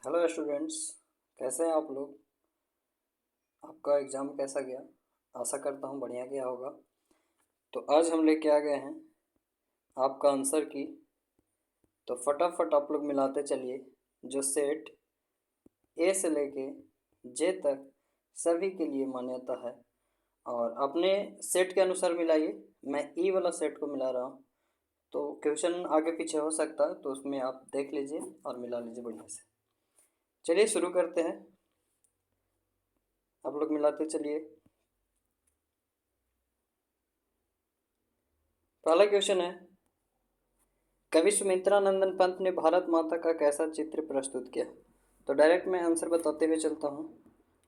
Hello students. कैसे हैं आप लोग? आपका एग्ज़ाम कैसा गया? आशा करता हूँ बढ़िया गया होगा। तो आज हम लेके आ गए हैं आपका आंसर की। तो फटाफट आप लोग मिलाते चलिए। जो सेट ए से लेके जे तक सभी के लिए मान्यता है, और अपने सेट के अनुसार मिलाइए। मैं ई वाला सेट को मिला रहा हूँ, तो क्वेश्चन आगे पीछे हो सकता है, तो उसमें आप देख लीजिए और मिला लीजिए बढ़िया से। चलिए शुरू करते हैं। आप लोग मिलाते चलिए। पहला क्वेश्चन है, कवि सुमित्रा नंदन पंत ने भारत माता का कैसा चित्र प्रस्तुत किया? तो डायरेक्ट मैं आंसर बताते हुए चलता हूँ,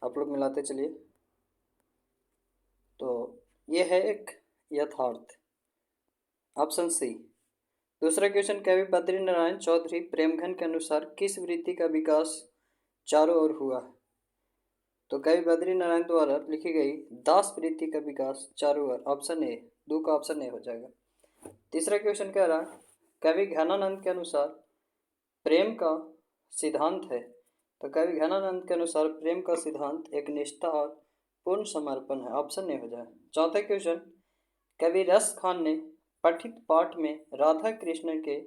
आप लोग मिलाते चलिए। तो ये है एक यथार्थ, ऑप्शन सी। दूसरा क्वेश्चन, कवि बद्री नारायण चौधरी प्रेमघन के अनुसार किस वृत्ति का विकास चारों ओर हुआ? तो कवि बद्री नारायण द्वारा लिखी गई दास वृत्ति का विकास चारों ओर, ऑप्शन ए। दो का ऑप्शन ए हो जाएगा। तीसरा क्वेश्चन कह रहा, कवि घनानंद के अनुसार प्रेम का सिद्धांत है। तो कवि घनानंद के अनुसार प्रेम का सिद्धांत एक निष्ठा और पूर्ण समर्पण है, ऑप्शन ए हो जाए। चौथा क्वेश्चन, कवि रस खान ने पठित पाठ में राधा कृष्ण के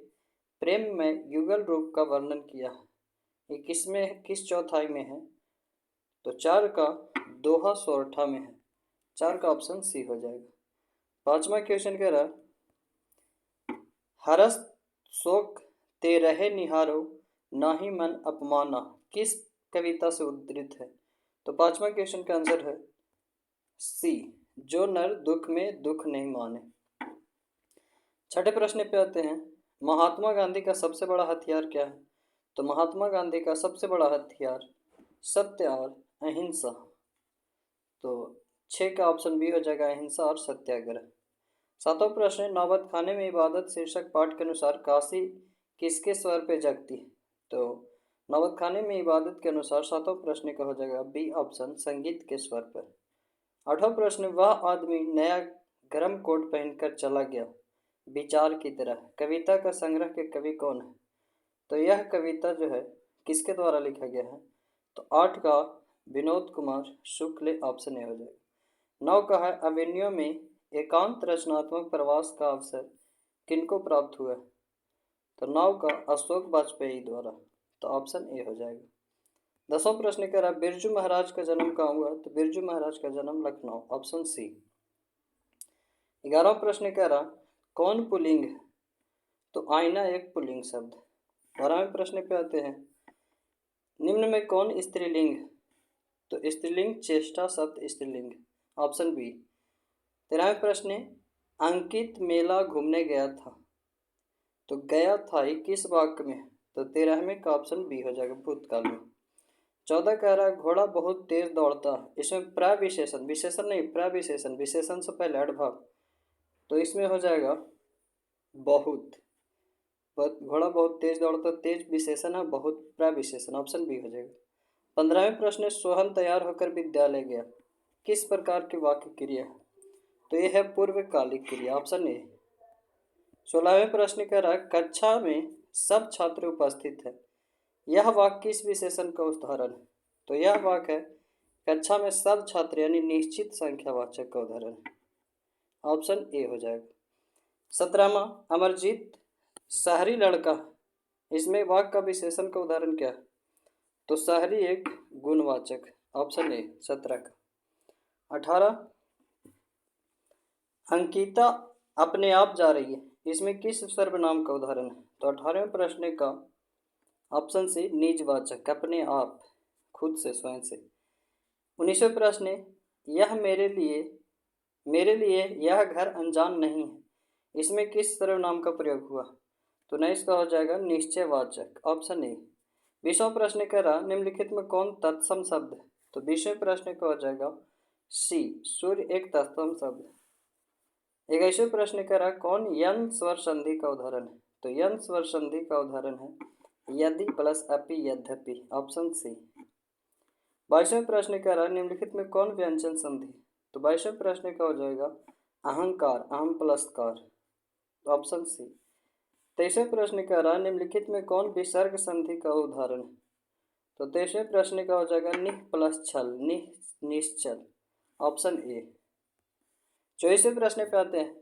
प्रेम में युगल रूप का वर्णन किया है। ये किसमें, किस चौथाई में है? तो चार का दोहा सोरठा में है। चार का ऑप्शन सी हो जाएगा। पांचवा क्वेश्चन कह रहा, हरस शोक ते रहे निहारो नाही मन अपमाना किस कविता से उद्धृत है? तो पांचवा क्वेश्चन का आंसर है सी, जो नर दुख में दुख नहीं माने। छठे प्रश्न पे आते हैं, महात्मा गांधी का सबसे बड़ा हथियार क्या है? तो महात्मा गांधी का सबसे बड़ा हथियार सत्य और अहिंसा। तो छः का ऑप्शन बी हो जाएगा, अहिंसा और सत्याग्रह। सातवां प्रश्न, नौबत खाने में इबादत शीर्षक पाठ के अनुसार काशी किसके स्वर पे जगती है? तो नौबत खाने में इबादत के अनुसार सातवां प्रश्न का हो जाएगा बी ऑप्शन, संगीत के स्वर पर। आठवां प्रश्न, वह आदमी नया गर्म कोट पहनकर चला गया विचार की तरह कविता का संग्रह के कवि कौन है? तो यह कविता जो है किसके द्वारा लिखा गया है? तो आठ का विनोद कुमार शुक्ल, ऑप्शन ए हो जाएगा। नौ का है, अवेन्यू में एकांत रचनात्मक प्रवास का अवसर किनको प्राप्त हुआ? तो नौ का अशोक वाजपेयी द्वारा, तो ऑप्शन ए हो जाएगा। दसवां प्रश्न कह रहा, बिरजू महाराज का जन्म कहाँ हुआ? तो बिरजू महाराज का जन्म लखनऊ, ऑप्शन सी। 11वां प्रश्न कह रहा, कौन पुल्लिंग है? तो आईना एक पुल्लिंग शब्द। 12वें प्रश्न पे आते हैं, निम्न में कौन स्त्रीलिंग है? तो स्त्रीलिंग चेष्टा शब्द स्त्रीलिंग, ऑप्शन बी। 13वें प्रश्न, अंकित मेला घूमने गया था। तो गया था ही किस वाक्य में? तो 13वें का ऑप्शन बी हो जाएगा, भूतकाल में। 14 कह रहा है, घोड़ा बहुत तेज दौड़ता है। इसमें प्रविशेषण, विशेषण नहीं, प्रविशेषण, विशेषण से पहले एडवर्ब, तो इसमें हो जाएगा बहुत। घोड़ा बहुत तेज दौड़ता, तेज विशेषण है, बहुत प्रविशेषण, ऑप्शन बी हो जाएगा। 15वें प्रश्न, सोहन तैयार होकर विद्यालय गया, किस प्रकार की वाक्य क्रिया है? तो यह है पूर्वकालिक क्रिया, ऑप्शन ए। 16वें प्रश्न कह रहा है, कक्षा में सब छात्र उपस्थित है, यह वाक्य किस विशेषण का उदाहरण है? तो यह वाक्य है कक्षा में सब छात्र यानी निश्चित संख्यावाचक का उदाहरण है, ऑप्शन ए हो जाएगा। 17वां, अमरजीत शहरी लड़का, इसमें वाक्य का विशेषण का उदाहरण क्या है? तो शहरी एक गुणवाचक, ऑप्शन ए 17 का। 18, अंकिता अपने आप जा रही है, इसमें किस सर्वनाम का उदाहरण है? तो 18वें प्रश्न का ऑप्शन सी, निजवाचक, अपने आप, खुद से, स्वयं से। 19वें प्रश्न, यह मेरे लिए यह घर अनजान नहीं है, इसमें किस सर्वनाम का प्रयोग हुआ? तो नहीं, इसका हो जाएगा निश्चयवाचक, ऑप्शन ए। 20वां प्रश्न कह रहा, निम्नलिखित में कौन तत्सम शब्द है? तो 20वें प्रश्न का हो जाएगा सी, सूर्य एक तत्सम शब्द है। 21वें प्रश्न कह रहा, कौन यन स्वर संधि का उदाहरण है? तो यन स्वर संधि का उदाहरण है यदि प्लस अपि यद्यपि, ऑप्शन सी। 22वें प्रश्न कह रहा है, निम्नलिखित में कौन व्यंजन संधि? तो 22वें प्रश्न का हो जाएगा अहंकार, अहम प्लस कार, ऑप्शन सी। 23वें प्रश्न कह रहा है, निम्नलिखित में कौन विसर्ग संधि का उदाहरण है? तो 23वें प्रश्न का हो जाएगा निह प्लस छल, निश्चल, ऑप्शन ए। 24वें प्रश्न पे आते हैं,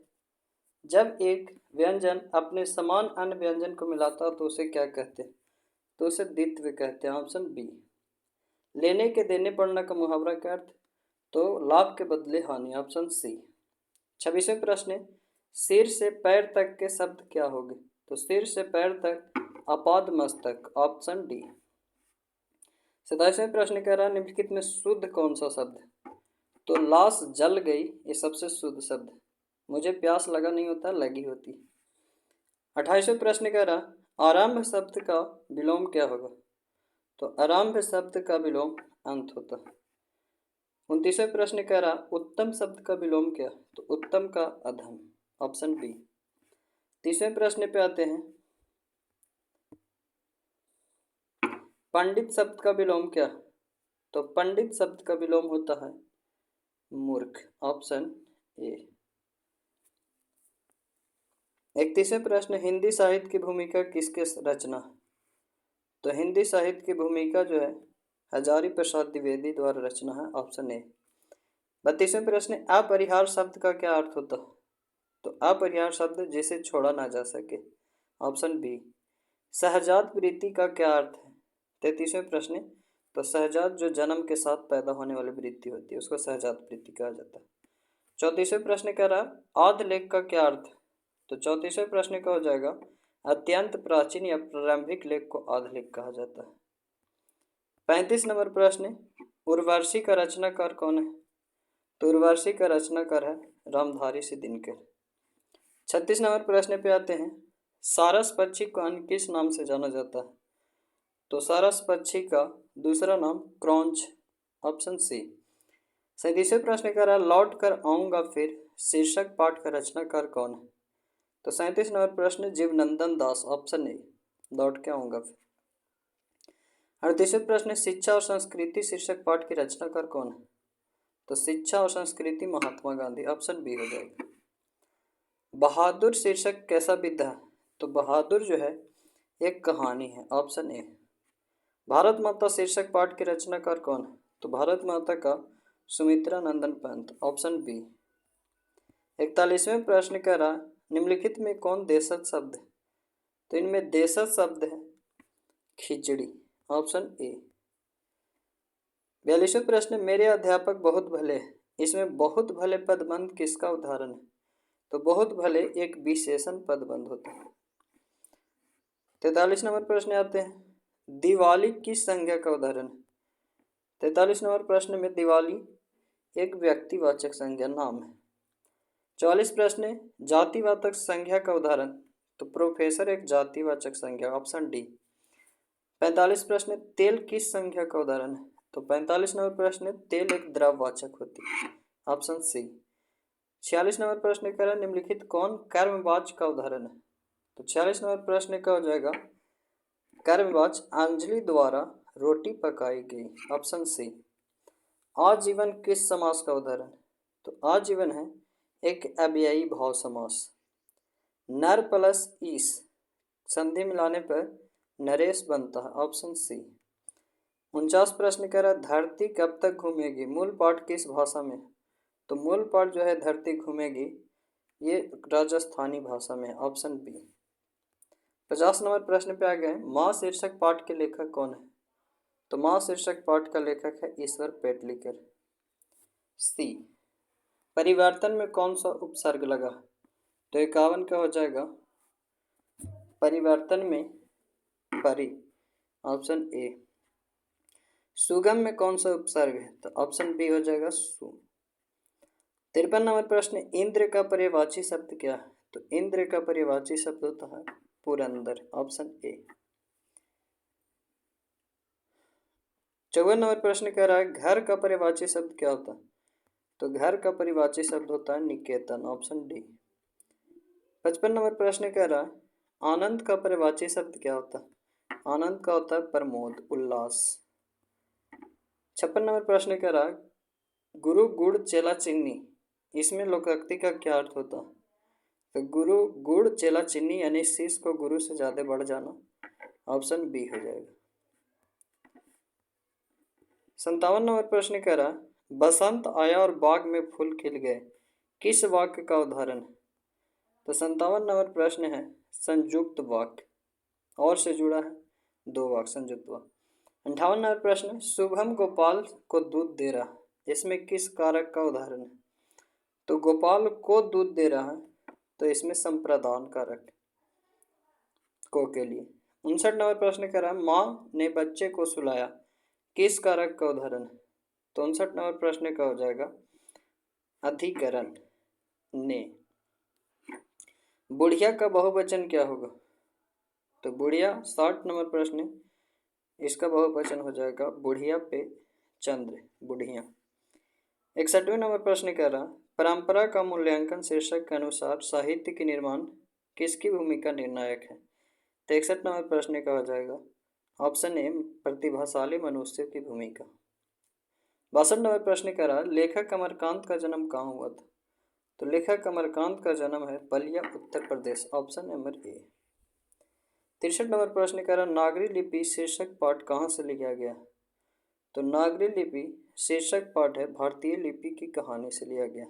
जब एक व्यंजन अपने समान अन्य व्यंजन को मिलाता है तो उसे क्या कहते हैं? तो उसे द्वित्व कहते हैं, ऑप्शन बी। लेने के देने पड़ने का मुहावरा का अर्थ? तो लाभ के बदले हानि, ऑप्शन सी। 26वें प्रश्न, सिर से पैर तक के शब्द क्या होंगे? तो सिर से पैर तक अपाद मस्तक, ऑप्शन डी। 27वें प्रश्न कह रहा है निम्नलिखित में शुद्ध कौन सा शब्द है? तो लाश जल गई ये सबसे शुद्ध शब्द है। मुझे प्यास लगा नहीं होता, लगी होती। 28वें प्रश्न कह रहा आरंभ शब्द का विलोम क्या होगा? तो आरंभ शब्द का विलोम अंत होता है। 29वें प्रश्न कह रहा उत्तम शब्द का विलोम क्या? तो उत्तम का अधम, ऑप्शन बी। 30वें प्रश्न पे आते हैं, पंडित शब्द का विलोम क्या? तो पंडित शब्द का विलोम होता है मूर्ख, ऑप्शन ए। 31वें प्रश्न, हिंदी साहित्य की भूमिका किसके रचना है? तो हिंदी साहित्य की भूमिका जो है हजारी प्रसाद द्विवेदी द्वारा रचना है, ऑप्शन ए। 32वें प्रश्न, अपरिहार शब्द का क्या अर्थ होता है? तो अपरिहार शब्द जिसे छोड़ा ना जा सके, ऑप्शन बी। सहजात प्रीति का क्या अर्थ है? 33वें प्रश्न, तो सहजात जो जन्म के साथ पैदा होने वाली वृत्ति होती है उसको सहजात प्रीति कहा जाता है। 34वें प्रश्न कह रहा आद्य लेख का क्या अर्थ है? तो 34वें प्रश्न का हो जाएगा अत्यंत प्राचीन या प्रारंभिक लेख को आद्य लेख कहा जाता है। 35 नंबर प्रश्न, उर्वशी का रचनाकार कौन है? तो उर्वशी का रचनाकार है रामधारी सिंह दिनकर। 36 नंबर प्रश्न पे आते हैं, सारस पक्षी को अन्य किस नाम से जाना जाता है? तो सारस पक्षी का दूसरा नाम क्रॉन्च, ऑप्शन सी। 37वें प्रश्न कह रहा लौट कर आऊँगा फिर शीर्षक पाठ का रचनाकार कौन है? तो 37 नंबर प्रश्न जीवनंदन दास, ऑप्शन ए, लौट के आऊँगा फिर। 38वें प्रश्न, शिक्षा और संस्कृति शीर्षक पाठ की रचनाकार कौन है? तो शिक्षा और संस्कृति महात्मा गांधी, ऑप्शन बी हो जाएगा। बहादुर शीर्षक कैसा विधा है? तो बहादुर जो है एक कहानी है, ऑप्शन ए। भारत माता शीर्षक पाठ के रचनाकार कौन है? तो भारत माता का सुमित्रा नंदन पंत, ऑप्शन बी। 41वें प्रश्न कह रहा निम्नलिखित में कौन देशज शब्द है? तो इनमें देशज शब्द है खिचड़ी, ऑप्शन ए। 42वें प्रश्न, मेरे अध्यापक बहुत भले हैं, इसमें बहुत भले पदबंध किसका उदाहरण है? तो बहुत भले एक विशेषण पदबंध होता है। 43 नंबर प्रश्न आते हैं, दिवाली किस संज्ञा का उदाहरण है? 43 नंबर प्रश्न में दिवाली एक व्यक्तिवाचक संज्ञा नाम है। 44 प्रश्न, जातिवाचक संज्ञा का उदाहरण? तो प्रोफेसर एक जातिवाचक संज्ञा, ऑप्शन डी। 45 प्रश्न, तेल किस संज्ञा का उदाहरण है? तो 45 नंबर प्रश्न, तेल एक द्रववाचक होती है, ऑप्शन सी। 46 नंबर प्रश्न कह रहा निम्नलिखित कौन कर्मवाच्य का उदाहरण है? तो 46 नंबर प्रश्न का हो जाएगा कर्मवाच्य अंजलि द्वारा रोटी पकाई गई, ऑप्शन सी। आजीवन किस समास का उदाहरण? तो आजीवन है एक अव्ययी भाव समास। नर प्लस ईस संधि मिलाने पर नरेश बनता है, ऑप्शन सी। 49 प्रश्न कह रहा धरती कब तक घूमेगी, मूल पाठ किस भाषा में? तो मूल पाठ जो है धरती घूमेगी ये राजस्थानी भाषा में, ऑप्शन बी। 50 नंबर प्रश्न पे आ गए, माँ शीर्षक पाठ के लेखक कौन है? तो माँ शीर्षक पाठ का लेखक है ईश्वर पेटलिकर। सी, परिवर्तन में कौन सा उपसर्ग लगा? तो 51 का हो जाएगा परिवर्तन में परि, ऑप्शन ए। सुगम में कौन सा उपसर्ग है? तो ऑप्शन बी हो जाएगा सु। 53 नंबर प्रश्न, इंद्र का पर्यायवाची शब्द क्या है? तो इंद्र का पर्यायवाची शब्द होता है पुरंदर, ऑप्शन ए। 54 नंबर प्रश्न कह रहा है घर का पर्यायवाची शब्द क्या होता है? तो घर का पर्यायवाची शब्द होता है निकेतन, ऑप्शन डी। 55 नंबर प्रश्न कह रहा है आनंद का पर्यायवाची शब्द क्या होता है? आनंद का होता है प्रमोद, उल्लास। 56 नंबर प्रश्न कह रहा है गुरु गुड़ चेला चीनी, इसमें लोकोक्ति का क्या अर्थ होता है? तो गुरु गुड़ चेला चीनी यानी शिष्य को गुरु से ज़्यादा बढ़ जाना, ऑप्शन बी हो जाएगा। 57 नंबर प्रश्न कह रहा बसंत आया और बाग में फूल खिल गए, किस वाक्य का उदाहरण है? तो 57 नंबर प्रश्न है संयुक्त वाक्य, और से जुड़ा है, दो वाक्य संयुक्त वाक्य। 58 नंबर प्रश्न शुभम गोपाल को दूध दे रहा, इसमें किस कारक का उदाहरण है? तो गोपाल को दूध दे रहा है, तो इसमें संप्रदान कारक को के लिए। 59 नंबर प्रश्न कह रहा है माँ ने बच्चे को सुलाया, किस कारक का उदाहरण है? तो 59 नंबर प्रश्न का हो जाएगा अधिकरण ने। बुढ़िया का बहुवचन क्या होगा? तो बुढ़िया 60 नंबर प्रश्न, इसका बहुवचन हो जाएगा बुढ़िया पे चंद्र, बुढ़िया। 61वें नंबर प्रश्न कह रहा परंपरा का मूल्यांकन शीर्षक के अनुसार साहित्य के निर्माण किसकी भूमिका निर्णायक है? तो 61 नंबर प्रश्न का हो जाएगा ऑप्शन ए प्रतिभाशाली मनुष्य की भूमिका। 62 नंबर प्रश्न कह रहा लेखक अमरकांत का जन्म कहाँ हुआ था? तो लेखक अमरकांत का जन्म है Ballia, Uttar Pradesh, option number A. 63 number प्रश्न कह रहा नागरी लिपि शीर्षक पाठ कहाँ से लिया गया? तो नागरी लिपि शीर्षक पाठ है भारतीय लिपि की कहानी से लिया गया।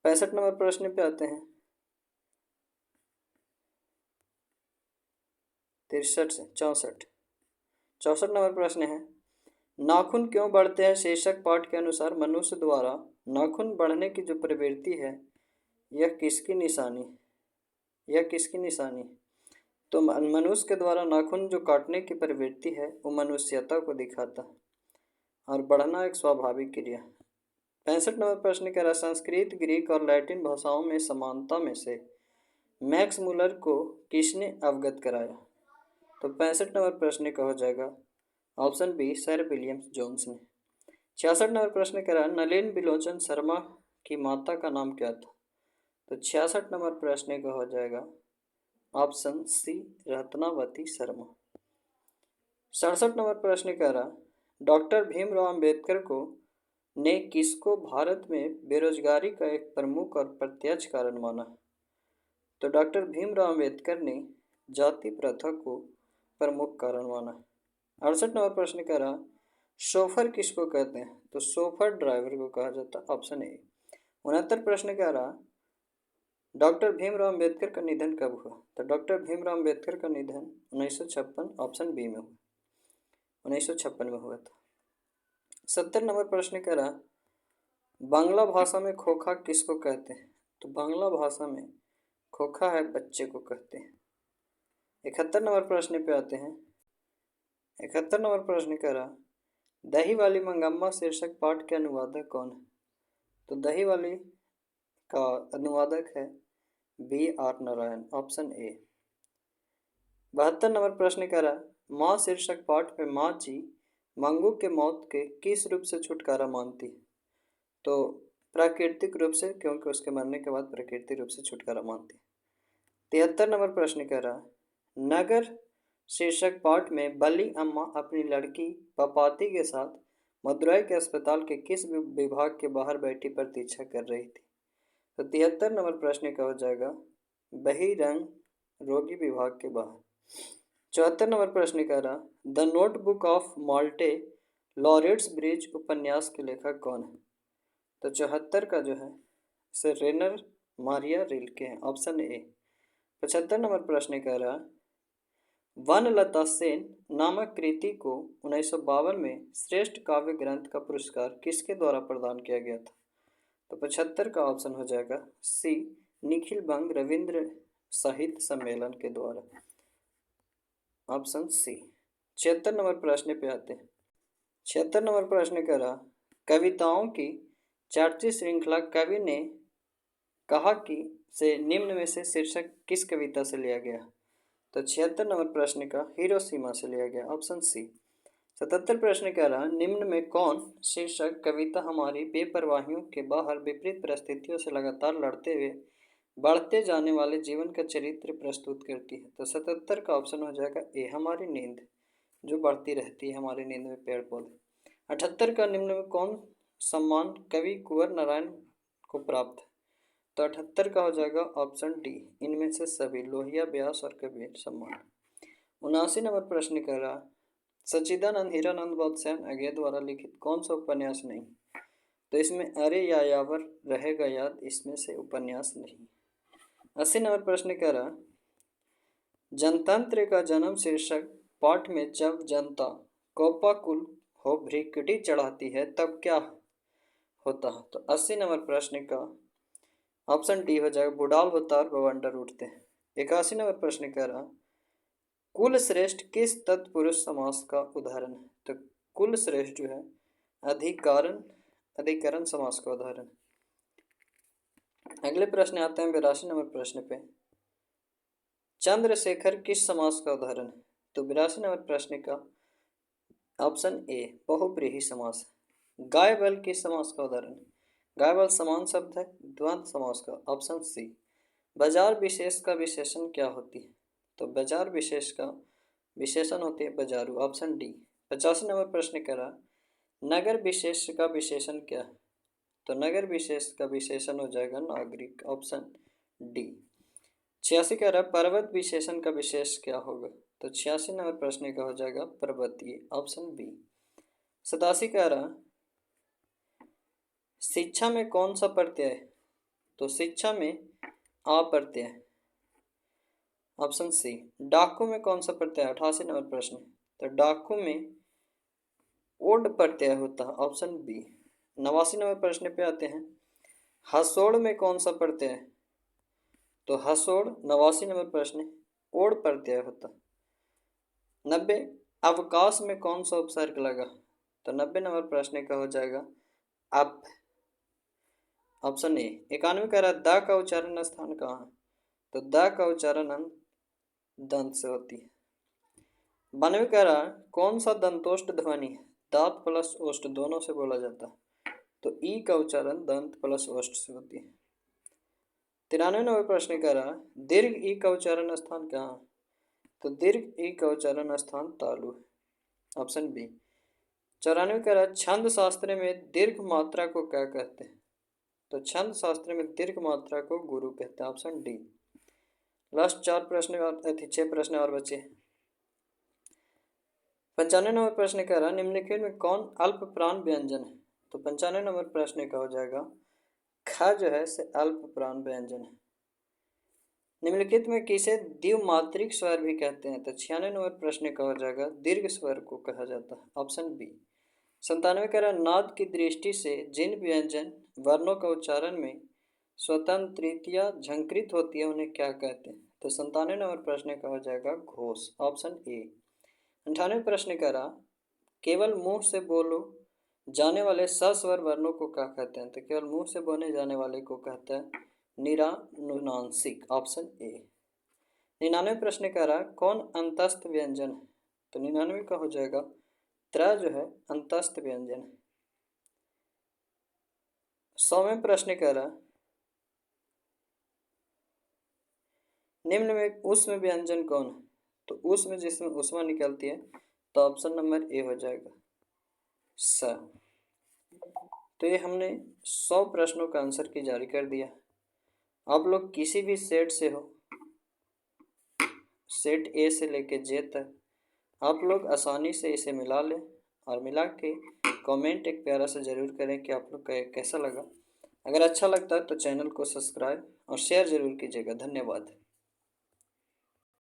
65 नंबर प्रश्न पे आते हैं 63 से 64 नंबर प्रश्न है नाखून क्यों बढ़ते हैं शीर्षक पाठ के अनुसार मनुष्य द्वारा नाखून बढ़ने की जो प्रवृत्ति है यह किसकी निशानी, तो मनुष्य के द्वारा नाखून जो काटने की प्रवृत्ति है वो मनुष्यता को दिखाता है और बढ़ना एक स्वाभाविक क्रिया। 65 नंबर प्रश्न कह रहा संस्कृत, ग्रीक और लैटिन भाषाओं में समानता में से मैक्स मुलर को किसने अवगत कराया? तो 65 नंबर प्रश्न का हो जाएगा option B sir William Jones ने। 66 नंबर प्रश्न कह रहा नलिन बिलोचन शर्मा की माता का नाम क्या था? तो 66 नंबर प्रश्न का हो जाएगा ऑप्शन सी रत्नावती शर्मा। 67 नंबर प्रश्न कह रहा डॉक्टर भीमराव अंबेडकर को ने किसको भारत में बेरोजगारी का एक प्रमुख और प्रत्यक्ष कारण माना? तो डॉक्टर भीमराव अंबेडकर ने जाति प्रथा को प्रमुख कारण माना। 68 नंबर प्रश्न कह रहा शोफर किसको कहते हैं? तो शोफर ड्राइवर को कहा जाता है, ऑप्शन ए। 69 प्रश्न कह रहा डॉक्टर भीमराव अंबेडकर का निधन कब हुआ? तो डॉक्टर भीमराव अंबेडकर का निधन 1956, ऑप्शन बी में हुआ, 1956 में हुआ था। 70 नंबर प्रश्न कह रहा बांग्ला भाषा में खोखा किसको कहते हैं? तो बांग्ला भाषा में खोखा है बच्चे को कहते हैं। 71 नंबर प्रश्न पे आते हैं 71 नंबर प्रश्न कह रहा दही वाली मंगम्मा शीर्षक पाठ के अनुवादक कौन है? तो दही वाली का अनुवादक है B R Narayan, option A. 72 नंबर प्रश्न कह रहा माँ शीर्षक पाठ पे माँ जी मंगू के मौत के किस रूप से छुटकारा मानती है? तो प्राकृतिक रूप से, क्योंकि उसके मरने के बाद प्राकृतिक रूप से छुटकारा मानती है। 73 नंबर प्रश्न कह रहा नगर शीर्षक पाठ में बली अम्मा अपनी लड़की पपाती के साथ मदुरई के अस्पताल के किस विभाग के बाहर बैठी प्रतीक्षा कर रही थी? तो 73 नंबर प्रश्न का हो जाएगा बहिरंग रोगी विभाग के बाहर। 74 नंबर प्रश्न कह रहा the notebook of Malte Laurids Brigge उपन्यास के लेखक कौन है? तो 74 का जो है से रेनर मारिया रिल्के हैं, ऑप्शन ए। 75 नंबर प्रश्न कह रहा वनलता सेन नामक कृति को 1952 में श्रेष्ठ काव्य ग्रंथ का पुरस्कार किसके द्वारा प्रदान किया गया था? तो 75 का ऑप्शन हो जाएगा सी निखिल बंग रविंद्र साहित्य सम्मेलन के द्वारा, ऑप्शन सी। 76 नंबर प्रश्न पे आते हैं 76 नंबर प्रश्न कह रहा कविताओं की चर्चित श्रृंखला कवि ने कहा कि से निम्न में से शीर्षक किस कविता से लिया गया? तो 76 नंबर प्रश्न का हिरोशिमा से लिया गया, ऑप्शन सी। 77 प्रश्न कह रहा निम्न में कौन शीर्षक कविता हमारी बेपरवाहियों के बाहर विपरीत परिस्थितियों से लगातार लड़ते हुए बढ़ते जाने वाले जीवन का चरित्र प्रस्तुत करती है? तो 77 का ऑप्शन हो जाएगा ए हमारी नींद, जो बढ़ती रहती है हमारी नींद में पेड़ पौधे। 78 का निम्न में कौन सम्मान कवि कुंवर नारायण को प्राप्त है? तो 78 का हो जाएगा ऑप्शन डी इनमें से सभी, लोहिया व्यास और कबीर सम्मान। 79 नंबर प्रश्न कर रहा सच्चिदानंद हीरानंद गोडसेन अज्ञे द्वारा लिखित कौन सा उपन्यास नहीं? तो इसमें अरे यायावर रहेगा याद, इसमें से उपन्यास नहीं। 80 नंबर प्रश्न कह रहा, जनतंत्र का जन्म शीर्षक पाठ में जब जनता कोपाकुल हो भ्रिकुटी चढ़ाती है तब क्या होता है? तो 80 नंबर प्रश्न का ऑप्शन डी हो जाएगा, बुढ़ाल अवतार बवंडर उठते हैं। 81 नंबर प्रश्न कह रहा, कुल श्रेष्ठ किस तत्पुरुष समास का उदाहरण है? तो कुल श्रेष्ठ जो है अधिकरण समास का उदाहरण। अगले प्रश्न आते हैं 82 नंबर प्रश्न पे, चंद्रशेखर किस समास का उदाहरण है? तो 82 नंबर प्रश्न का ऑप्शन ए बहुब्रीहि समास। गाय बल किस समास का उदाहरण? गाय बल समान शब्द है, द्वंद्व समास का, ऑप्शन सी। बाजार विशेष का विशेषण क्या होती है? तो बाजार विशेष का विशेषण होती है बाजारू, ऑप्शन डी। 85 नंबर प्रश्न करा, नगर विशेष का विशेषण क्या है? तो नगर विशेष का विशेषण हो जाएगा नागरिक, ऑप्शन डी। 86 कह रहा, पर्वत विशेषण का विशेष क्या होगा? तो 86 नंबर प्रश्न का हो जाएगा पर्वतीय, ऑप्शन बी। 87 कह रहा, शिक्षा में कौन सा प्रत्यय? तो शिक्षा में आ प्रत्यय, ऑप्शन सी। डाकू में कौन सा प्रत्यय? 88 नंबर प्रश्न, तो डाकू में ओड प्रत्यय होता है, ऑप्शन बी। 89 नंबर प्रश्न पे आते हैं, हसोड़ में कौन सा प्रत्यय है? तो हसोड़ 89 नंबर प्रश्न ओड प्रत्यय होता। 90 अवकाश में कौन सा उपसर्ग लगा? तो 90 नंबर प्रश्न का हो जाएगा अप, ऑप्शन ए। 91 कह रहा, द का उच्चारण स्थान कहाँ है? तो द का उच्चारण दंत से होती है। 92 कह रहा, कौन सा दंतोष्ट ध्वनि है दांत प्लस ओष्ठ दोनों से बोला जाता है? तो ई का उच्चारण दंत प्लस ओष्ठ से होती है। 93 नंबर प्रश्न कह रहा, दीर्घ ई का उच्चारण स्थान कहाँ है? तो दीर्घ ई का उच्चारण स्थान तालु है, ऑप्शन बी। 94 कह रहा, छंद शास्त्र में दीर्घ मात्रा को क्या कहते हैं? तो छंद शास्त्र में दीर्घ मात्रा को गुरु कहते हैं, ऑप्शन डी। लास्ट 6 प्रश्न और बचे। 95 नंबर प्रश्न कह रहा, निम्नलिखित में कौन अल्प प्राण व्यंजन है? तो 95 नंबर प्रश्न का हो जाएगा ख जो है से अल्प प्राण व्यंजन है। निम्नलिखित में किसे द्विमात्रिक स्वर भी कहते हैं? तो 96 नंबर प्रश्न का हो जाएगा दीर्घ स्वर को कहा जाता है, ऑप्शन बी। 97 कह रहा, नाद की दृष्टि से जिन व्यंजन वर्णों का उच्चारण में स्वतंत्रितिया झंकृत होती है उन्हें क्या कहते हैं? तो 97 नंबर प्रश्न का हो जाएगा घोष, ऑप्शन ए। 98 प्रश्न कह रहा, केवल मुंह से बोलो जाने वाले सस्वर वर्णों को क्या कहते हैं? तो केवल मुंह से बोले जाने वाले को कहते हैं निरानुनासिक, ऑप्शन ए। 99 प्रश्न कह रहा, कौन अंतस्थ व्यंजन है? तो 99 का हो जाएगा त्र जो है अंतस्थ व्यंजन है। 100वें प्रश्न कह रहा, निम्न में ऊष्म व्यंजन कौन है? तो ऊष्म जिसमें ऊष्मा निकलती है, तो ऑप्शन नंबर ए हो जाएगा स। तो ये हमने 100 प्रश्नों का आंसर की जारी कर दिया। आप लोग किसी भी सेट से हो, सेट ए से लेके जे तक, आप लोग आसानी से इसे मिला लें और मिला के कमेंट एक प्यारा सा ज़रूर करें कि आप लोग कैसा लगा। अगर अच्छा लगता है तो चैनल को सब्सक्राइब और शेयर ज़रूर कीजिएगा। धन्यवाद।